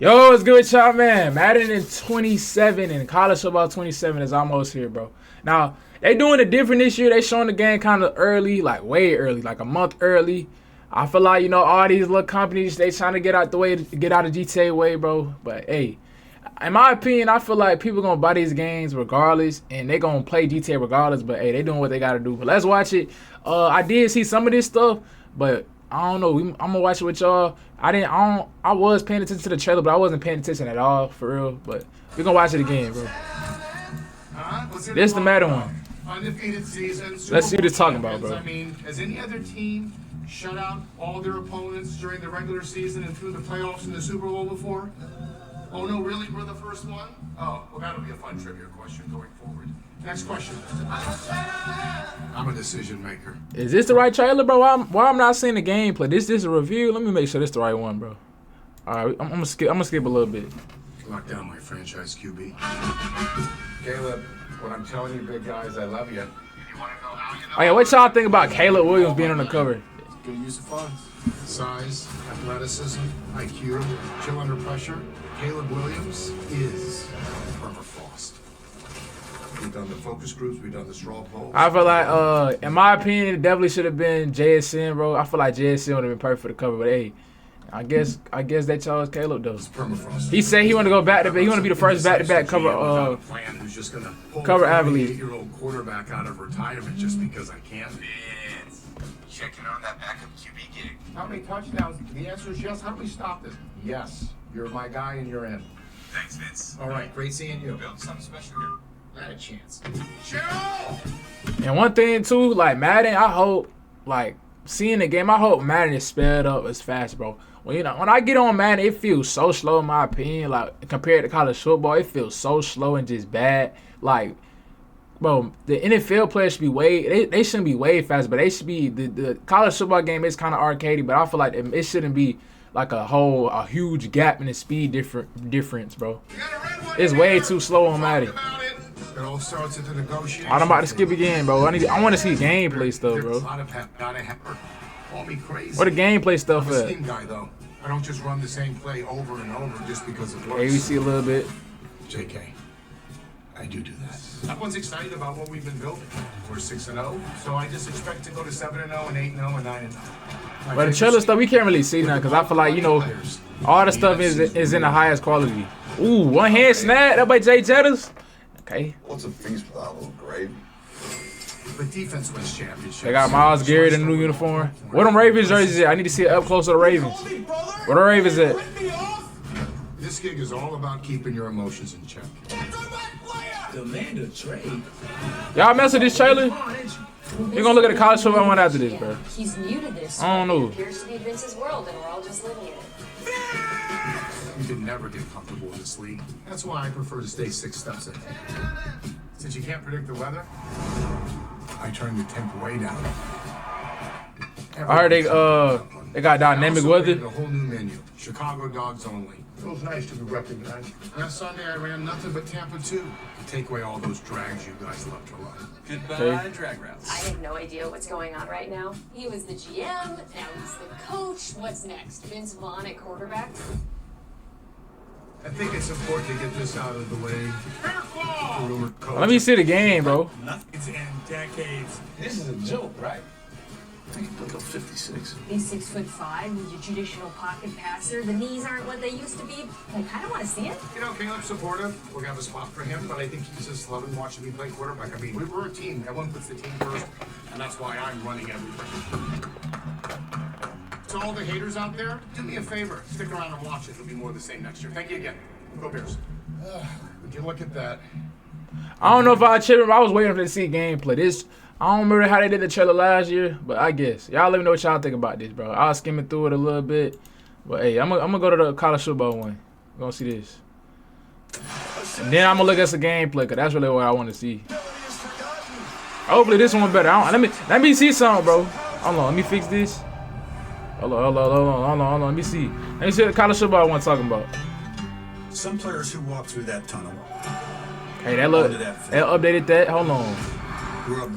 Yo, what's good with y'all, man? Madden in 27 and college football 27 is almost here, bro. Now, they doing it different this year. They showing the game kind of early, like way early, like a month early. I feel like, all these little companies, they trying to get out the way, get out of GTA way, bro. But, hey, in my opinion, I feel like people going to buy these games regardless, and they going to play GTA regardless. But, hey, they doing what they got to do. But let's watch it. I did see some of this stuff, but I don't know. I'm gonna watch it with y'all. I was paying attention to the trailer, but I wasn't paying attention at all, for real. But we're gonna watch it again, bro. This is the Madden one. Undefeated season. Let's see what it's talking about, bro. I mean, has any other team shut out all their opponents during the regular season and through the playoffs in the Super Bowl before? Oh no, really? We're the first one? Oh, well, that'll be a fun trivia question going forward. Next question. I'm a decision maker. Is this the right trailer, bro? Why I'm not seeing the gameplay? This is a review. Let me make sure this the right one, bro. All right, I'm gonna skip a little bit. Lock down my franchise QB. Caleb, what I'm telling you, big guys, I love you. Oh yeah, what y'all think about Caleb Williams being on the cover? Good use of funds. Size, athleticism, IQ, chill under pressure. Caleb Williams is permafrost. We've done the focus groups, we've done the straw polls. I feel like, in my opinion, it definitely should have been JSN, bro. I feel like JSN would have been perfect for the cover, but hey, I guess they chose Caleb though. He said he want to go back to back. He want to be the first back-to-back cover who's just gonna pull cover a athlete. 28-year-old quarterback out of retirement just because I can. Checking on that backup QB gig. How many touchdowns? The answer is yes. How do we stop this? Yes. You're my guy and you're in. Thanks, Vince. All right. Great seeing you. Build something special here. Not a chance. Cheryl! And one thing too, like Madden, I hope, like seeing the game, I hope Madden is sped up as fast, bro. When I get on Madden, it feels so slow in my opinion. Like compared to college football, it feels so slow and just bad. Like, bro, the NFL players should be they shouldn't be way fast, but they should be the college football game is kind of arcadey, but I feel like it shouldn't be like a huge gap in the speed difference, bro. It's way too slow on Madden. It all starts at the negotiation. I'm about to skip again, bro. I want to see gameplay stuff, bro. Call me crazy. What the gameplay stuff I'm a at? scheme guy, though. I don't just run the same play over and over just because it works. Hey, we see a little bit. JK, I do that. Everyone's excited about what we've been building. We're 6-0, so I just expect to go to 7-0 and 8-0 and 9-0. But the trailer stuff we can't really see now because I feel like all the stuff is in the highest quality. Ooh, one hand snap. That by Jay Jettas. Okay. What's a feast without a little gravy? The defense wins championships. They got Miles Garrett in the new uniform. Where them Ravens jerseys at? I need to see it up close to the Ravens. Where the Ravens at? This gig is all about keeping your emotions in check. Demand a trade. Y'all mess with this trailer? You're gonna look at the college football one after this, bro. He's new to this. I don't know. It appears to be Vince's world, and we're all just living in it. You can never get comfortable in this league. That's why I prefer to stay 6 steps ahead. Since you can't predict the weather, I turn the temp way down. I heard they got dynamic weather. A whole new menu. Chicago dogs only. Feels nice to be recognized. Last Sunday I ran nothing but Tampa 2 to take away all those drags you guys love to run. Goodbye, drag routes. I have no idea what's going on right now. He was the GM, now he's the coach. What's next? Vince Vaughn at quarterback? I think it's important to get this out of the way. The rumored coach. Let me see the game, bro. Nothing's in decades. This is a joke, right? I can put up 56. He's 6'5", he's your traditional pocket passer. The knees aren't what they used to be. I kind of want to see it. Caleb's supportive. We're going to have a spot for him, but I think he's just loving watching me play quarterback. I mean, we're a team. Everyone puts the team first, and that's why I'm running everything. To all the haters out there, do me a favor. Stick around and watch it. It'll be more of the same next year. Thank you again. Go Bears. Would you look at that? I don't know if I checked. I was waiting for to see gameplay. I don't remember how they did the trailer last year, but I guess y'all let me know what y'all think about this, bro. I'll skim it through it a little bit, but hey, I'm gonna go to the college football one. I'm gonna see this, and then I'm gonna look at some gameplay, cause that's really what I want to see. Hopefully this one better. Let me see something, bro. Hold on, let me fix this. Hold on. Let me see what the college football one talking about. Some players who walk through that tunnel. Hey, they updated that. Hold on.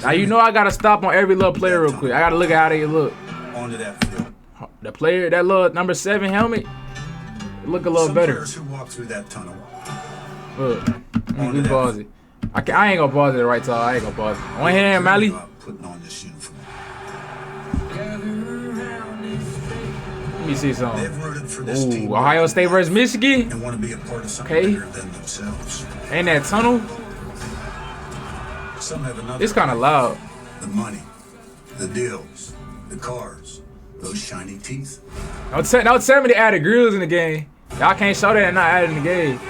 Now I gotta stop on every little player real quick. I gotta look at how they look. Onto that field. The player, that little number 7 helmet. It look a little Some better. players who walk through that tunnel. Look, let me pause it. I ain't gonna pause it right time. I ain't gonna pause it. One hand, Mally. Putting on this uniform. Let me see something. They've rooted for this team. Ooh, Ohio State versus Michigan. And want to be a part of something Okay. bigger than themselves. And that tunnel. Some have another. It's kind of loud. The money, the deals, the cars, those shiny teeth. Don't tell me they added grills in the game. Y'all can't show that and not add it in the game.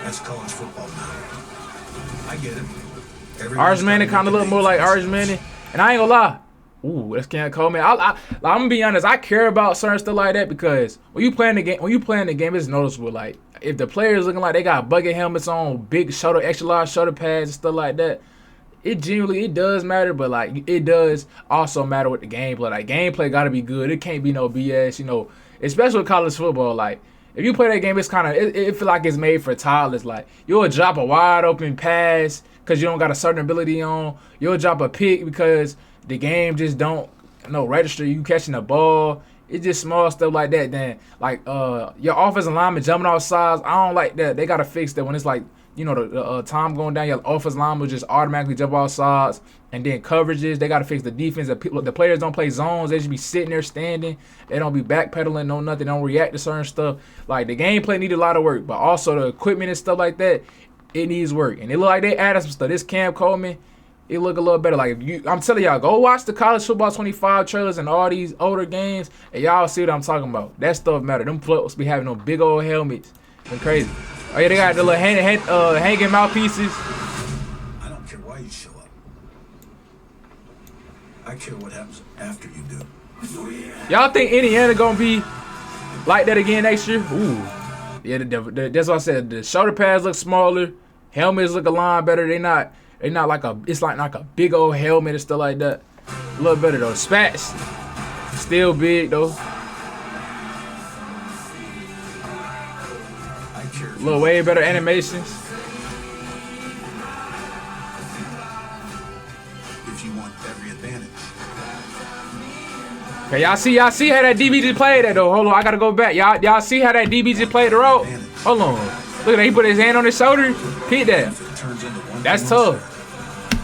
That's college football now. I get it. Arch Manning kind of look more like Arch Manning. And I ain't gonna lie. Ooh, that's Cam Coleman. I'm gonna be honest. I care about certain stuff like that because when you playing the game, it's noticeable. Like if the players looking like they got bucket helmets on, big shoulder, extra large shoulder pads and stuff like that, it does matter. But like it does also matter with the gameplay. Like gameplay gotta be good. It can't be no BS. You know, especially with college football. Like if you play that game, it's kind of it feel like it's made for toddlers. Like you'll drop a wide open pass because you don't got a certain ability on. You'll drop a pick because the game just don't register you catching the ball. It's just small stuff like that. Then like your offensive lineman jumping off sides. I don't like that. They gotta fix that when it's like the time going down. Your offensive lineman will just automatically jump off sides. And then coverages. They gotta fix the defense. The players don't play zones. They should be sitting there standing. They don't be backpedaling. No nothing. They don't react to certain stuff. Like the gameplay need a lot of work, but also the equipment and stuff like that. It needs work. And it look like they added some stuff. This Cam Coleman. It look a little better. Like I'm telling y'all, go watch the College Football 25 trailers and all these older games, and y'all see what I'm talking about. That stuff matter. Them folks be having them big old helmets. Been crazy. Oh yeah, they got the little hanging mouthpieces. I don't care why you show up. I care what happens after you do. Y'all think Indiana gonna be like that again next year? Ooh, yeah. That's what I said. The shoulder pads look smaller. Helmets look a line better. They not like it's like a big old helmet and stuff like that. A little better though. Spats still big though. A little way better animations. If you want every advantage. Okay, y'all see how that DB just played that though. Hold on, I gotta go back. Y'all see how that DB just played the rope? Hold on. Look at that. He put his hand on his shoulder. Hit that. That's tough.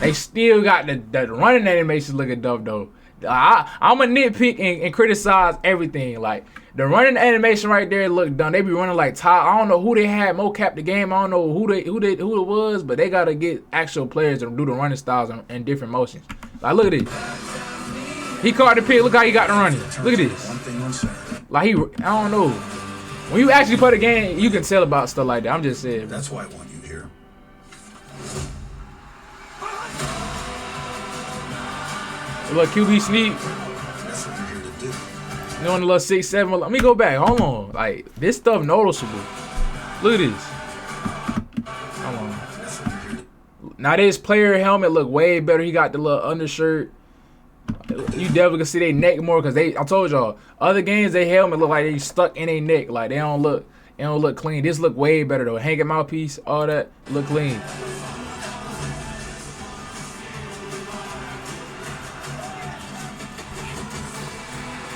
They still got the running animations looking dope though. I'm a nitpick and criticize everything. Like the running animation right there look done. They be running like top. I don't know who they had mocap the game. I don't know who it was, but they gotta get actual players to do the running styles and different motions. Like look at this. He caught the pick. Look how he got the running. Look at this. Like I don't know. When you actually play the game, you can tell about stuff like that. I'm just saying. That's why I want you here. A little QB sneak. That's what you're here to do. You know, the little 6'7". Let me go back. Hold on. Like this stuff noticeable. Look at this. Hold on. Now this player helmet look way better. He got the little undershirt. You definitely can see their neck more because I told y'all, other games they helmet look like they stuck in their neck. Like they don't look clean. This look way better though. Hanging mouthpiece, all that look clean.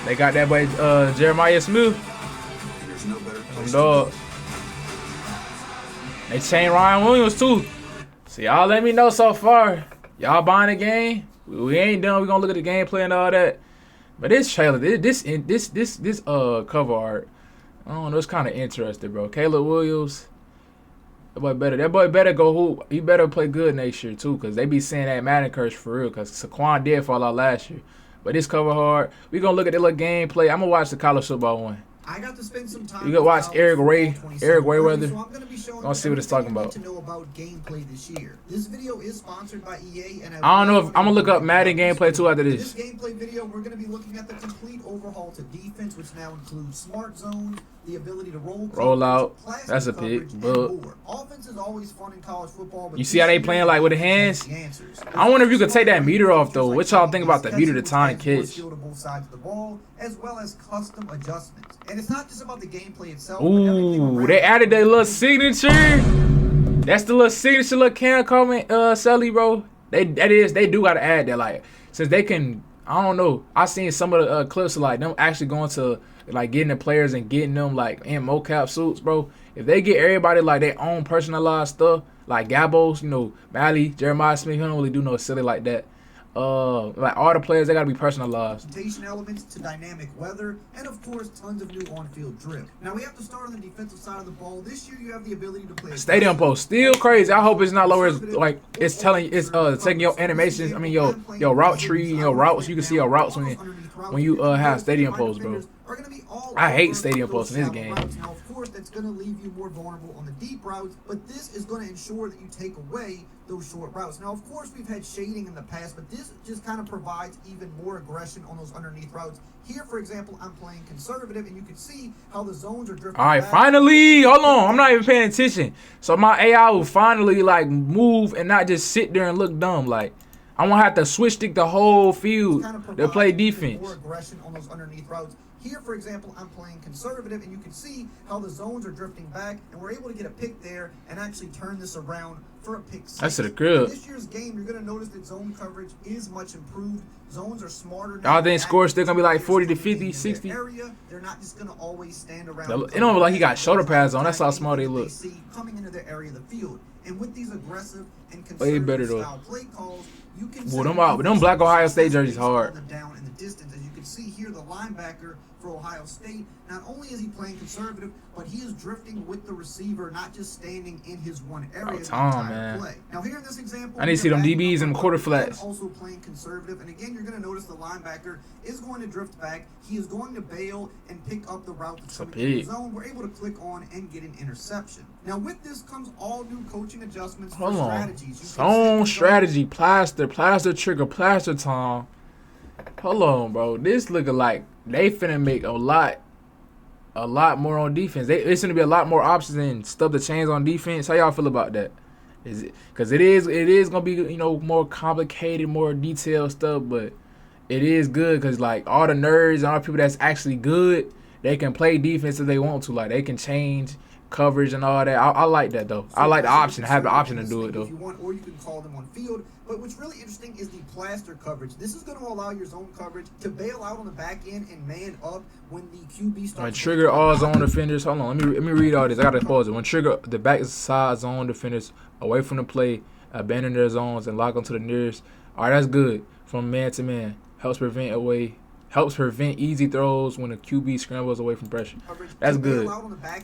They got that boy Jeremiah Smith. There's no better place Dog. They changed Ryan Williams too. So y'all let me know so far. Y'all buying the game? We ain't done. We gonna look at the gameplay and all that. But this trailer, this cover art, I don't know. It's kind of interesting, bro. Caleb Williams. That boy better go hoop. He better play good next year too, cause they be saying that Madden curse for real. Cause Saquon did fall out last year. But this cover hard. We gonna look at the little gameplay. I'm gonna watch the college football one. I got to spend some time. You can watch Eric Wayweather. So I'm going to be showing Gonna see what it's talking about. To know about gameplay this year. This video is sponsored by EA, and I don't know if I'm gonna look up Madden gameplay too after this. This gameplay video, we're going to be looking at the complete overhaul to defense, which now includes smart zones, the ability to roll out. coverage, That's a plastic pick. coverage, and more. Offense is always fun in college football, but You see how they playing like with the hands? I wonder if you could take that meter off though. What y'all think about the meter to time catch? Both sides of the ball, as well as custom adjustments. And it's not just about the gameplay itself. Ooh, they added their little signature. That's the little signature, little Cam Coleman, Sully, bro. They do gotta add that, like, since they can. I don't know. I seen some of the clips of like them actually going to like getting the players and getting them like in mocap suits, bro. If they get everybody like their own personalized stuff, like Gabos, you know, Mally, Jeremiah Smith, he don't really do no silly like that. Like all the players, they gotta be personalized. Rotation elements to dynamic weather, and of course, tons of new on-field drift. Now we have to start on the defensive side of the ball. This year, you have the ability to play Stadium post still crazy. I hope it's not lower. Like it's taking your animations. I mean your route tree, your routes. You can see your routes when you have stadium posts, bro. I hate stadium posts in this game. Now, of course, that's going to leave you more vulnerable on the deep routes, but this is going to ensure that you take away those short routes. Now, of course, we've had shading in the past, but this just kind of provides even more aggression on those underneath routes. Here, for example, I'm playing conservative, and you can see how the zones are drifting. All right, finally, hold on. I'm not even paying attention. So my AI will finally like move and not just sit there and look dumb. Like I won't have to switch stick the whole field to play defense. More aggression on those underneath routes. Here, for example, I'm playing conservative, and you can see how the zones are drifting back, and we're able to get a pick there and actually turn this around for a pick six. That's to the crib. In this year's game, you're going to notice that zone coverage is much improved. Zones are smarter. Y'all think scores still going to be like 40 to 50, 60? Area, they're not just going to always stand around. It don't look like he got shoulder pads on. That's how smart they look. Coming into their area of the field. And with these aggressive and way better conservative though. style play calls, you can them black Ohio State jerseys hard. Them down in the distance. As you can see here, the linebacker for Ohio State, not only is he playing conservative, but he is drifting with the receiver, not just standing in his one area the entire play. Now here in this example, I need to see them DBs and quarter flats. Also playing conservative, and again, you're going to notice the linebacker is going to drift back. He is going to bail and pick up the route that's coming in the zone. We're able to click on and get an interception. Now with this comes all new coaching adjustments for strategies. Zone strategy, plaster trigger, plaster time. Hold on, bro. This looking like they finna make a lot more on defense. It's gonna be a lot more options and stuff to change on defense. How y'all feel about that? Is it because it is gonna be more complicated, more detailed stuff, but it is good because like all the nerds and all the people that's actually good, they can play defense if they want to. Like they can change coverage and all that. I like that though. So I like the option, have the option to do it though. If you want, or you can call them on field. But what's really interesting is the plaster coverage. This is going to allow your zone coverage to bail out on the back end and man up when the QB starts. When trigger all zone defenders, hold on, let me read all this. I gotta pause it. When trigger the backside zone defenders away from the play, abandon their zones and lock onto the nearest. All right, that's good. From man to man, helps prevent easy throws when the QB scrambles away from pressure. That's good.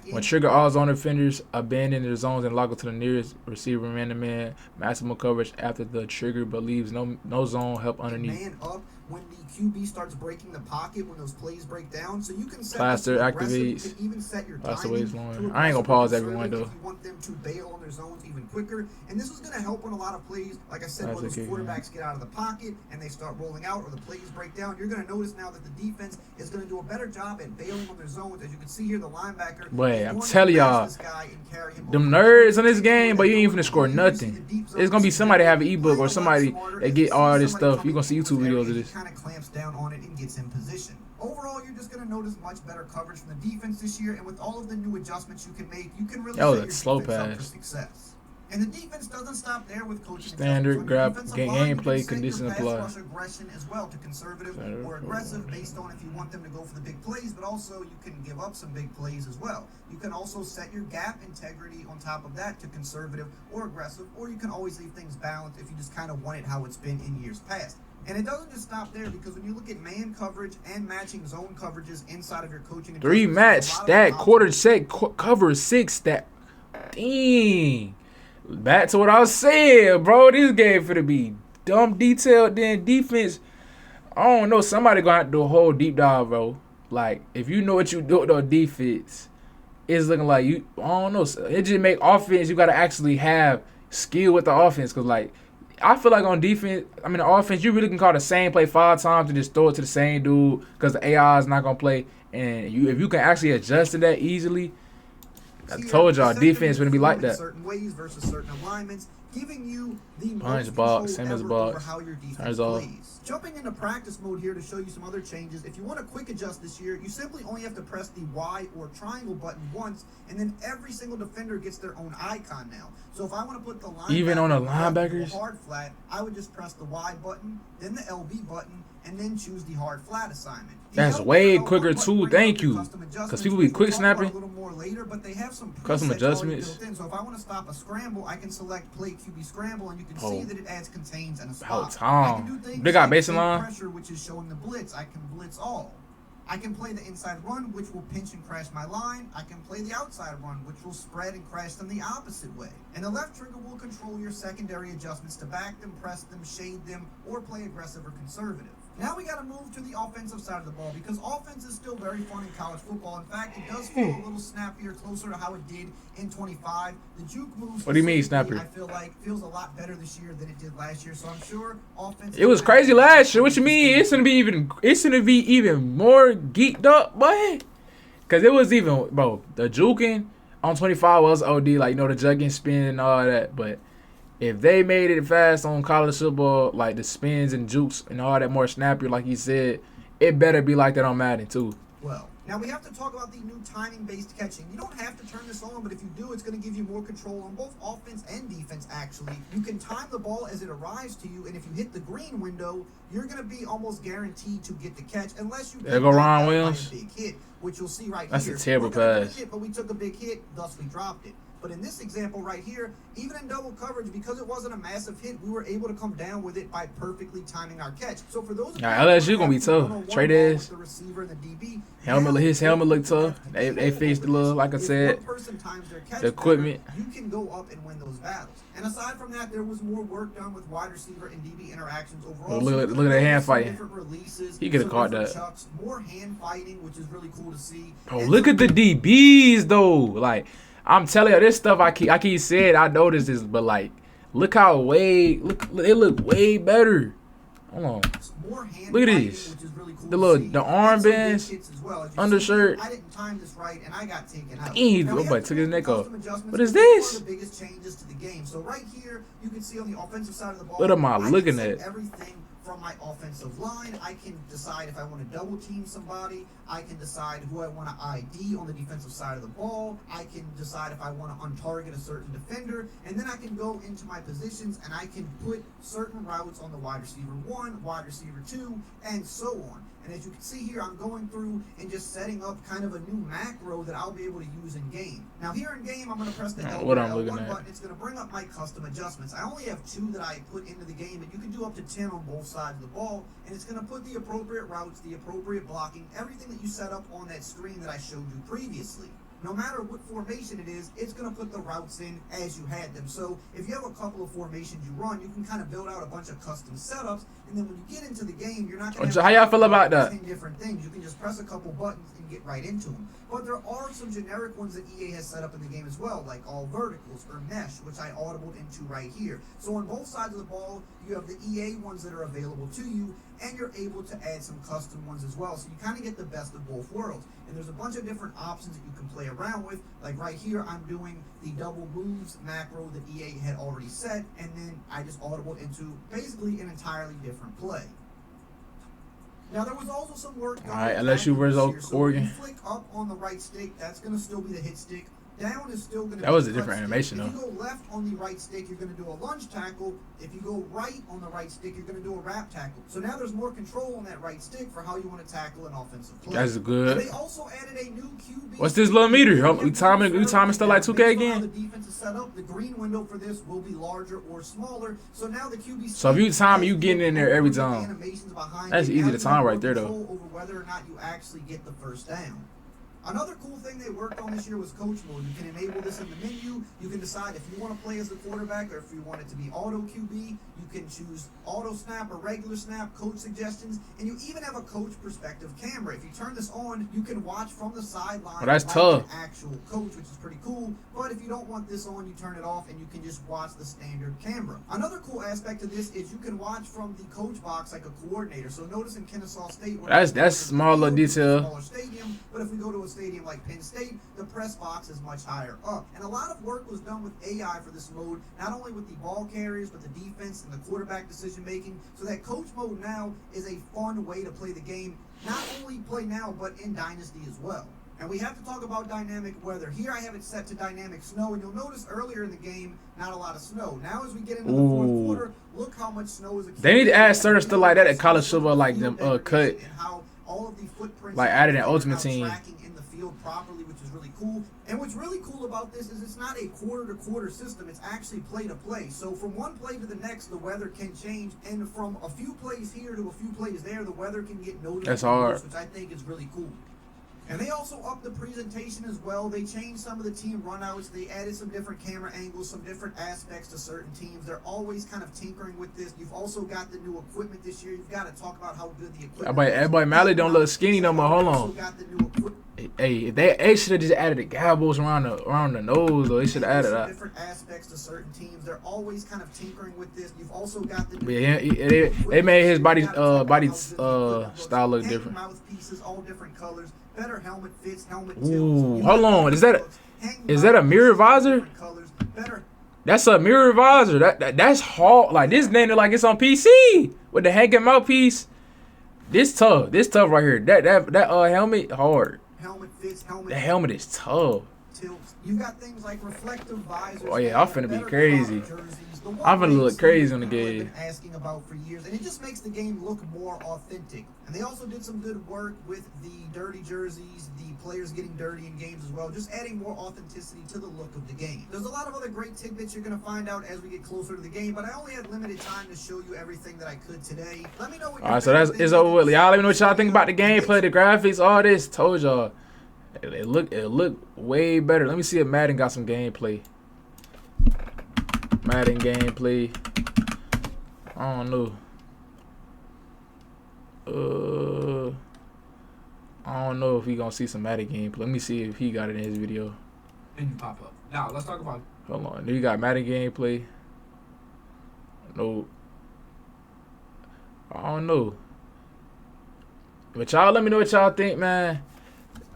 When trigger all zone defenders, abandon their zones and lock onto the nearest receiver man to man, maximum coverage after the trigger but leaves no zone help underneath. Man up when the QB starts breaking the pocket, when those plays break down, so you can set plaster activates. You can even set your That's the timing way it's long. I ain't gonna pause everyone though. If you want them to bail on their zones even quicker, and this is gonna help on a lot of plays. Like I said, when those quarterbacks get out of the pocket and they start rolling out, or the plays break down, you're gonna notice now that the defense is gonna do a better job at bailing on their zones. As you can see here, the linebacker. Wait, I'm telling y'all, them nerds in this game, but you ain't even finna score nothing. It's gonna be somebody have an ebook or somebody that get all this stuff. You gonna see YouTube videos of this. Kind of clamps down on it and gets in position. Overall, you're just going to notice much better coverage from the defense this year, and with all of the new adjustments you can make, you can really set your slow defense up pass. for success. And the defense doesn't stop there with coaching standard grab gameplay condition apply. Aggression as well to conservative or aggressive based on if you want them to go for the big plays, but also you can give up some big plays as well. You can also set your gap integrity on top of that to conservative or aggressive, or you can always leave things balanced if you just kind of want it how it's been in years past. And it doesn't just stop there, because when you look at man coverage and matching zone coverages inside of your coaching, 3 match stat, quarter set, cover 6 stat. Dang. Back to what I was saying, bro. This game finna be dumb detailed. Then defense, I don't know. Somebody gonna have to do a whole deep dive, bro. Like, if you know what you do on defense, it's looking like you, I don't know. It just make offense, you gotta actually have skill with the offense. Because, like, I feel like on defense, I mean, the offense, you really can call the same play 5 times and just throw it to the same dude because the AI is not gonna play. And if you can actually adjust to that easily, I told y'all defense wouldn't be like that. Certain ways versus certain alignments giving you the Punch most box, control Simmons ever box. over how your defense Turns off. plays. Jumping into practice mode here to show you some other changes. If you want a quick adjust this year, you simply only have to press the Y or triangle button once, and then every single defender gets their own icon now. So if I want to put the linebacker Even on the linebackers? hard flat, I would just press the Y button, then the LB button, and then choose the hard flat assignment. That's way quicker too. Thank you. Because people be quick snapping. A little more later, but they have some Custom presets adjustments. already built in. So if I want to stop a scramble, I can select play QB scramble, and you can see that it adds contains and a spot. I can do things They got like basin take line. pressure, which is showing the blitz. I can blitz all. I can play the inside run, which will pinch and crash my line. I can play the outside run, which will spread and crash them the opposite way. And the left trigger will control your secondary adjustments to back them, press them, shade them, or play aggressive or conservative. Now we got to move to the offensive side of the ball, because offense is still very fun in college football. In fact, it does feel a little snappier, closer to how it did in 25. The juke moves. What do you mean specifically, snappier? I feel like feels a lot better this year than it did last year. So I'm sure offense. It was crazy last year. What you mean? It's gonna be even more geeked up, boy. Cause it was even, bro. The juking on 25 was OD, like, you know, the jugging, spin and all that. But if they made it fast on college football, like the spins and jukes and all that more snappier, like he said, it better be like that on Madden too. Well, now we have to talk about the new timing-based catching. You don't have to turn this on, but if you do, it's going to give you more control on both offense and defense, actually. You can time the ball as it arrives to you, and if you hit the green window, you're going to be almost guaranteed to get the catch, unless you There go Ron Williams. by a big hit, which you'll see right That's here. a terrible We're gonna pass. hit, but we took a big hit, thus we dropped it. But in this example right here, even in double coverage, because it wasn't a massive hit, we were able to come down with it by perfectly timing our catch. So for those of you LSU gonna be tough. Trade ass. the receiver and the DB, His helmet looked tough. They fixed the little, like I said, if one person times their catch the equipment. better, you can go up and win those battles. And aside from that, there was more work done with wide receiver and DB interactions overall. Look at So that hand some fighting. different releases, He coulda some caught different that. chucks, more hand fighting, which is really cool to see. Bro, And look some at the DBs though. Like, I'm telling you, this stuff I keep saying, I noticed this, but like, look how they look way better. Hold on. more hand Look at fighting, this. which is really cool The to little see. the And some big armbands, hits as well. As you undershirt. see, I didn't time this right, and I got taken out. Easy. Now, we Nobody have took his neck off. custom adjustments, What is which is this? one of the biggest changes to the game. So right here, you can see on the offensive side of the ball. What am I can looking set at? Everything from my offensive line. I can decide if I want to double team somebody. I can decide who I want to ID on the defensive side of the ball. I can decide if I want to untarget a certain defender. And then I can go into my positions and I can put certain routes on the wide receiver 1, wide receiver 2, and so on. And as you can see here, I'm going through and just setting up kind of a new macro that I'll be able to use in game. Now here in game, I'm going to press the What I'm L1 looking at. button. It's going to bring up my custom adjustments. I only have 2 that I put into the game, but you can do up to 10 on both sides of the ball. And it's going to put the appropriate routes, the appropriate blocking, everything that you set up on that screen that I showed you previously. No matter what formation it is, it's going to put the routes in as you had them. So if you have a couple of formations you run, you can kind of build out a bunch of custom setups. And then when you get into the game, you're not going to How y'all feel about that? 10 different things. You can just press a couple buttons and get right into them. But there are some generic ones that EA has set up in the game as well, like all verticals or mesh, which I audibled into right here. So on both sides of the ball, you have the EA ones that are available to you, and you're able to add some custom ones as well. So you kind of get the best of both worlds. And there's a bunch of different options that you can play around with. Like right here, I'm doing the double moves macro that EA had already set, and then I just audibled into basically an entirely different play. Now there was also some work done. All right, with LSU versus macros here. So when Oregon. you flick up on the right stick, that's going to still be the hit stick. Down is still going to be That was the a cut different stick. animation, If though. you go left on the right stick, you're going to do a lunge tackle. If you go right on the right stick, you're going to do a wrap tackle. So now there's more control on that right stick for how you want to tackle an offensive play. That's And good. they also added a new QB. What's this little meter? We timing stuff like 2K Based on how again? the defense is set up, the green window for this will be larger or smaller. So now the QB. So if you time it, you getting in there every the time. animations behind That's it. easy Now to you time have right more there, though. control over whether or not you actually get the first down. Another cool thing they worked on this year was coach mode. You can enable this in the menu. You can decide if you want to play as the quarterback or if you want it to be auto QB. You can choose auto snap or regular snap, coach suggestions, and you even have a coach perspective camera. If you turn this on, you can watch from the sideline. Oh, that's like tough. an actual coach, which is pretty cool. But if you don't want this on, you turn it off and you can just watch the standard camera. Another cool aspect of this is you can watch from the coach box like a coordinator. So notice in Kennesaw State, That's small little detail. smaller stadium, but if we go to a stadium like Penn State, the press box is much higher up. And a lot of work was done with AI for this mode, not only with the ball carriers, but the defense and the quarterback decision making, so that coach mode now is a fun way to play the game, not only play now, but in Dynasty as well. And we have to talk about dynamic weather. Here I have it set to dynamic snow, and you'll notice earlier in the game, not a lot of snow. Now as we get into the fourth quarter, look how much snow is accumulating. They need to add certain stuff like that at college football, like them cut, And how all of the footprints like added in Ultimate Team. tracking in the field properly, which is really cool. And what's really cool about this is it's not a quarter-to-quarter system. It's actually play-to-play. So from one play to the next, the weather can change. And from a few plays here to a few plays there, the weather can get noticed. That's hard. Which I think is really cool. And they also upped the presentation as well. They changed some of the team runouts. They added some different camera angles, some different aspects to certain teams. They're always kind of tinkering with this. You've also got the new equipment this year. You've got to talk about how good the equipment is. Everybody Malley don't look skinny no more. Hold on. Got the new equipment. Hey, they should have just added the gabbles around the nose, though. They should have added that. Different aspects to certain teams. They're always kind of tinkering with this. You've also got the Yeah, they made his body style look different. Mouthpieces, all different colors. Better helmet fits, helmet Ooh, tilts. hold on. Is that a mirror visor? That's a mirror visor. That's hard. Like this name like it's on PC with the hanging mouthpiece. This tough. This tough right here. That helmet hard. Helmet fits, helmet. The helmet is tough. Tilts. You've got things like reflective visors. Oh yeah, I'm finna be crazy. I'm finna look crazy on the game. Asking about for years, and it just makes the game look more authentic. And they also did some good work with the dirty jerseys, the players getting dirty in games as well, just adding more authenticity to the look of the game. There's a lot of other great tidbits you're going to find out as we get closer to the game, but I only had limited time to show you everything that I could today. Let me know what. All right, so it's over with. Y'all let me know what y'all think about the gameplay, the graphics, all this. Told y'all, it look way better. Let me see if Madden got some gameplay. Madden gameplay. I don't know. I don't know if he gonna see some Madden gameplay. Let me see if he got it in his video. And you pop up. Now let's talk about. Hold on. Do you got Madden gameplay? No. I don't know. But y'all let me know what y'all think, man.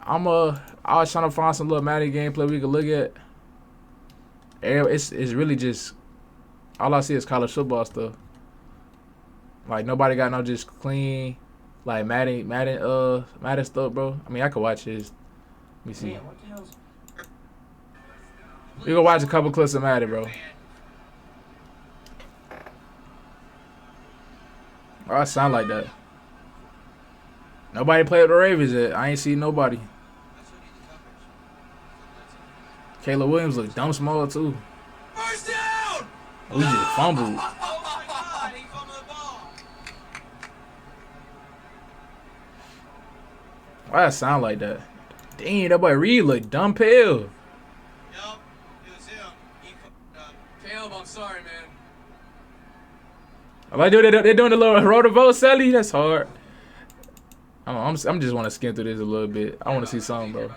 I was trying to find some little Madden gameplay we could look at. It's really just all I see is college football stuff. Like nobody got no just clean like Madden stuff, bro. I mean I could watch this. Let me see. What the hell's... We gonna watch a couple clips of Madden, bro. Oh, I sound like that. Nobody played with the Ravens yet. I ain't seen nobody. Caleb Williams look dumb small too. First down! We just fumbled. Oh my God, he fumbled the ball. Why that sound like that? Dang, that boy Reed look dumb pale. Yup, it was him. He fucked up. Caleb, I'm sorry, man. Like they're doing the little rotor vote, Sally. That's hard. I'm just want to skim through this a little bit. I want to see something, bro.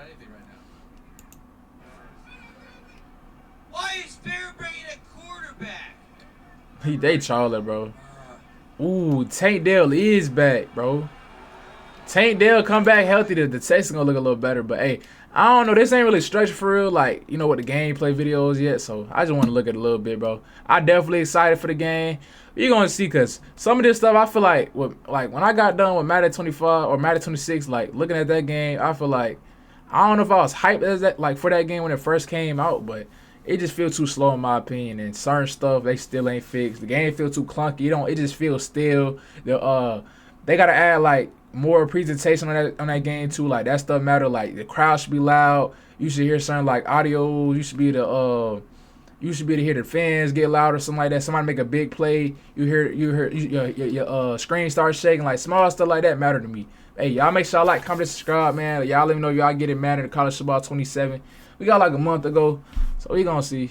Why is Bear bringing a quarterback? They Charlie, bro. Ooh, Tank Dell is back, bro. Tank Dell come back healthy. The Texans gonna look a little better, but hey, I don't know. This ain't really structured for real, like you know, with the gameplay videos yet. So I just want to look at it a little bit, bro. I definitely excited for the game. You're gonna see, cause some of this stuff I feel like, when I got done with Madden 25 or Madden 26, like looking at that game, I feel like I don't know if I was hyped as that like for that game when it first came out, but it just feels too slow in my opinion. And certain stuff they still ain't fixed. The game feels too clunky. It just feels still. They gotta add like more presentation on that game too. Like that stuff matter. Like the crowd should be loud. You should hear certain like audio. You should be able to hear the fans get loud or something like that. Somebody make a big play. You hear your screen start shaking. Like small stuff like that matter to me. Hey, y'all make sure y'all like, comment, subscribe, man. Y'all let me know y'all get it, man. In the college football 27. We got like a month ago, so we gonna see.